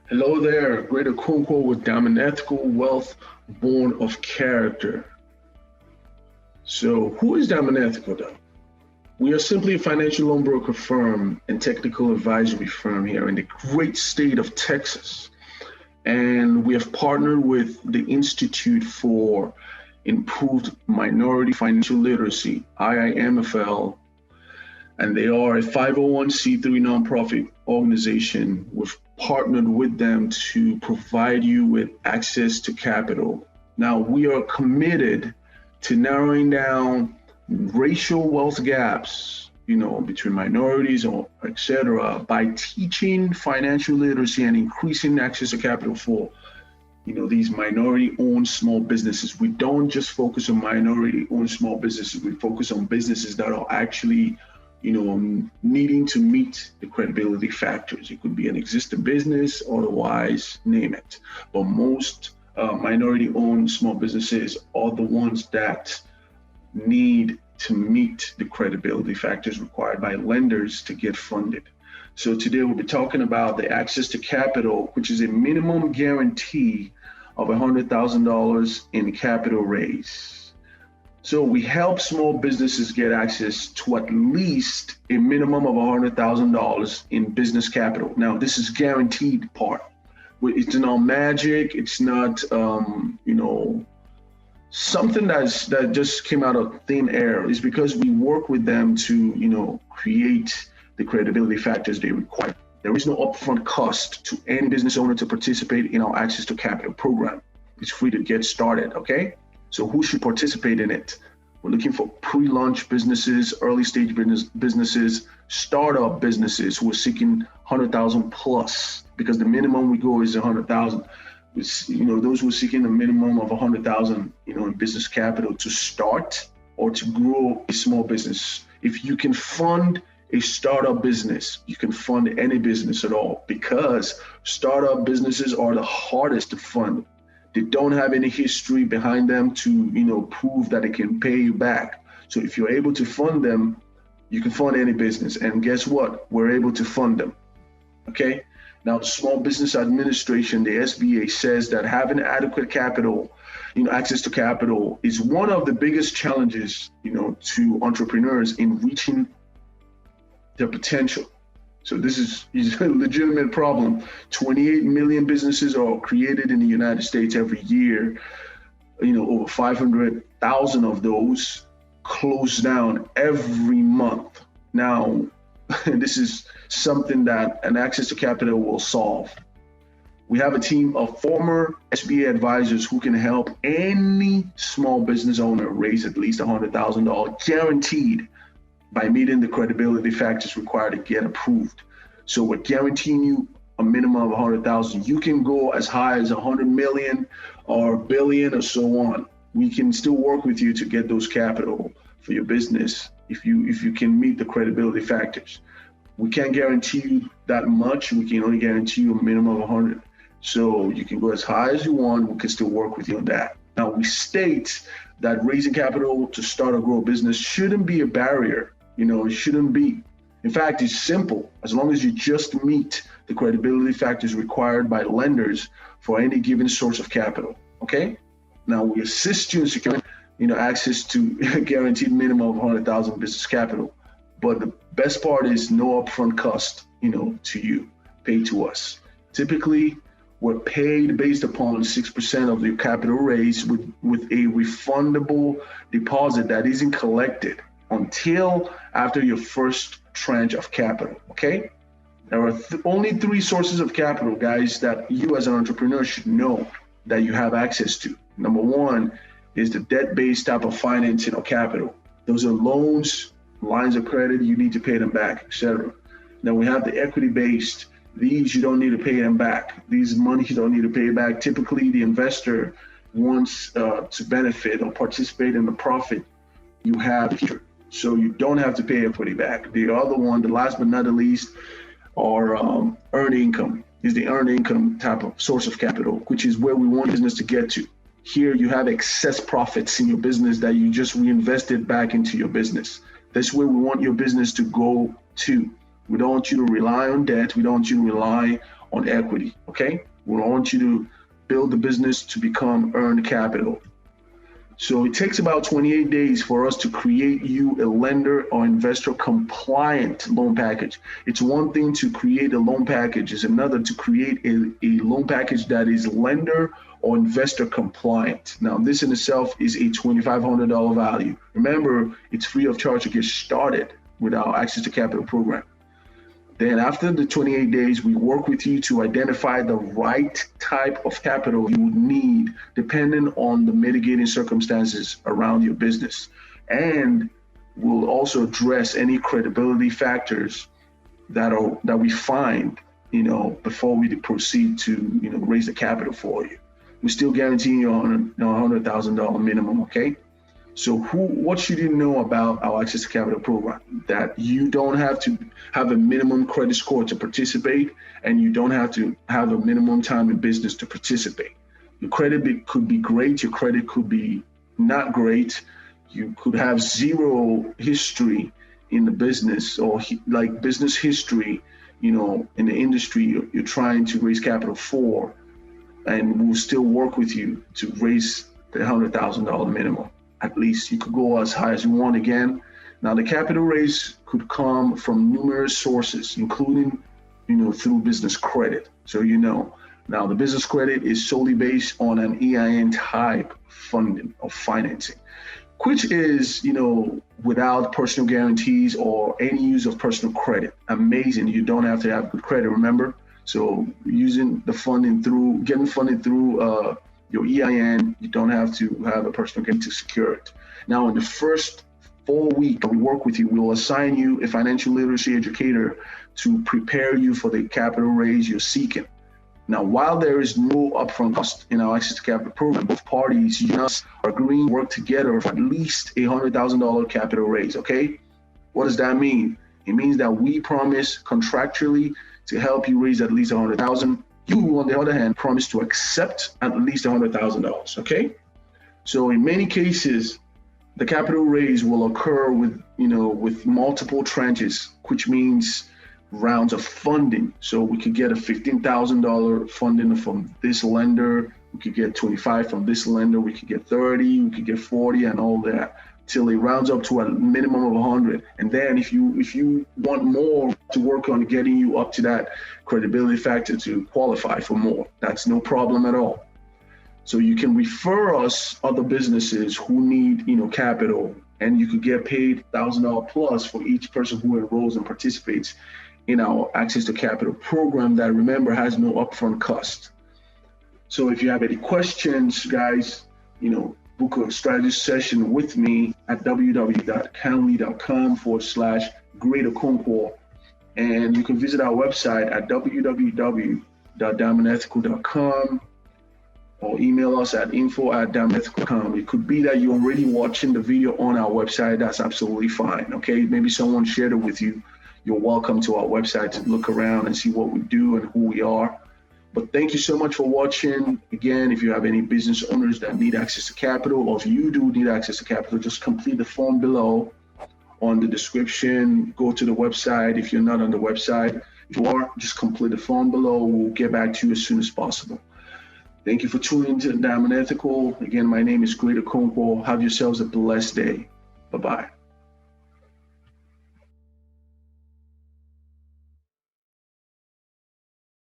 Hello there, Greater Kunko with Diamond Wealth Born of Character. So, who is Diamond though? We are simply a financial loan broker firm and technical advisory firm here in the great state of Texas. And we have partnered with the Institute for Improved Minority Financial Literacy, IIMFL, and they are a 501c3 nonprofit organization. We've partnered with them to provide you with access to capital. Now, we are committed to narrowing down racial wealth gaps, between minorities or et cetera, by teaching financial literacy and increasing access to capital for these minority-owned small businesses. We don't just focus on minority-owned small businesses. We focus on businesses that are actually needing to meet the credibility factors. It could be an existing business, otherwise, name it. But most minority-owned small businesses are the ones that need to meet the credibility factors required by lenders to get funded. So today we'll be talking about the access to capital, which is a minimum guarantee of $100,000 in capital raise. So we help small businesses get access to at least a minimum of $100,000 in business capital. Now, this is guaranteed part. It's not magic. It's not, something that just came out of thin air. It's because we work with them to, create the credibility factors they require. There is no upfront cost to any business owner to participate in our access to capital program. It's free to get started, okay? So who should participate in it? We're looking for pre-launch businesses, early stage businesses, startup businesses who are seeking 100,000 plus, because the minimum we go is 100,000. Those who are seeking a minimum of 100,000, in business capital to start or to grow a small business. If you can fund a startup business, you can fund any business at all, because startup businesses are the hardest to fund. They don't have any history behind them to, prove that it can pay you back. So if you're able to fund them, you can fund any business. And guess what? We're able to fund them. Okay. Now, the Small Business Administration, the SBA, says that having adequate capital, access to capital is one of the biggest challenges, to entrepreneurs in reaching their potential. So this is a legitimate problem. 28 million businesses are created in the United States every year. Over 500,000 of those close down every month. Now, this is something that an access to capital will solve. We have a team of former SBA advisors who can help any small business owner raise at least $100,000 guaranteed by meeting the credibility factors required to get approved. So we're guaranteeing you a minimum of 100,000. You can go as high as 100 million or billion or so on. We can still work with you to get those capital for your business if you can meet the credibility factors. We can't guarantee you that much. We can only guarantee you a minimum of 100. So you can go as high as you want. We can still work with you on that. Now, we state that raising capital to start or grow a business shouldn't be a barrier. It shouldn't be. In fact, it's simple. As long as you just meet the credibility factors required by lenders for any given source of capital. Okay. Now, we assist you in securing, access to a guaranteed minimum of 100,000 business capital. But the best part is no upfront cost, to you, paid to us. Typically, we're paid based upon 6% of the capital raised with a refundable deposit that isn't collected until after your first tranche of capital, okay? There are only three sources of capital, guys, that you as an entrepreneur should know that you have access to. Number one is the debt-based type of financing or capital. Those are loans, lines of credit, you need to pay them back, etc. Then we have the equity-based. These you don't need to pay them back. These money you don't need to pay back. Typically, the investor wants to benefit or participate in the profit you have here. So you don't have to pay equity back. The other one, the last but not the least, are earned income. Is the earned income type of source of capital, which is where we want business to get to. Here you have excess profits in your business that you just reinvested back into your business. That's where we want your business to go to. We don't want you to rely on debt. We don't want you to rely on equity, okay? We want you to build the business to become earned capital. So it takes about 28 days for us to create you a lender or investor compliant loan package. It's one thing to create a loan package, it's another to create a loan package that is lender or investor compliant. Now, this in itself is a $2,500 value. Remember, it's free of charge to get started with our Access to Capital program. Then after the 28 days, we work with you to identify the right type of capital you would need depending on the mitigating circumstances around your business. And we'll also address any credibility factors that we find, before we proceed to, raise the capital for you. We still guarantee you on a $100,000 minimum, okay? So what should you know about our Access to Capital program? That you don't have to have a minimum credit score to participate, and you don't have to have a minimum time in business to participate. Your credit could be great, your credit could be not great. You could have zero history in the business, or like business history, in the industry you're trying to raise capital for, and we'll still work with you to raise the $100,000 minimum. At least you could go as high as you want again. Now, the capital raise could come from numerous sources, including, through business credit. So, now the business credit is solely based on an EIN type funding or financing, which is, without personal guarantees or any use of personal credit. Amazing. You don't have to have good credit, remember? So using the getting funded through your EIN, you don't have to have a personal guarantee to secure it. Now, in the first 4 weeks that we work with you, we will assign you a financial literacy educator to prepare you for the capital raise you're seeking. Now, while there is no upfront cost in our Access to Capital program, both parties just are agreeing to work together for at least a $100,000 capital raise, okay? What does that mean? It means that we promise contractually to help you raise at least $100,000. You, on the other hand, promise to accept at least $100,000, okay? So in many cases, the capital raise will occur with multiple tranches, which means rounds of funding. So we could get a $15,000 funding from this lender, we could get 25 from this lender, we could get 30, we could get 40 and all that, till it rounds up to a minimum of 100. And then if you want more, to work on getting you up to that credibility factor to qualify for more, that's no problem at all. So you can refer us other businesses who need, capital, and you could get paid $1,000 plus for each person who enrolls and participates in our Access to Capital program that, remember, has no upfront cost. So if you have any questions, guys, book a strategy session with me at www.calendly.com/greatokonkwo. And you can visit our website at www.diamondethical.com or email us at info@diamondethical.com. It could be that you're already watching the video on our website. That's absolutely fine, okay? Maybe someone shared it with you. You're welcome to our website to look around and see what we do and who we are. But thank you so much for watching. Again, if you have any business owners that need access to capital, or if you do need access to capital, just complete the form below on the description. Go to the website. If you're not on the website, if you are, just complete the form below. We'll get back to you as soon as possible. Thank you for tuning into Diamond Ethical. Again, my name is Great Okonkwo. Have yourselves a blessed day. Bye-bye.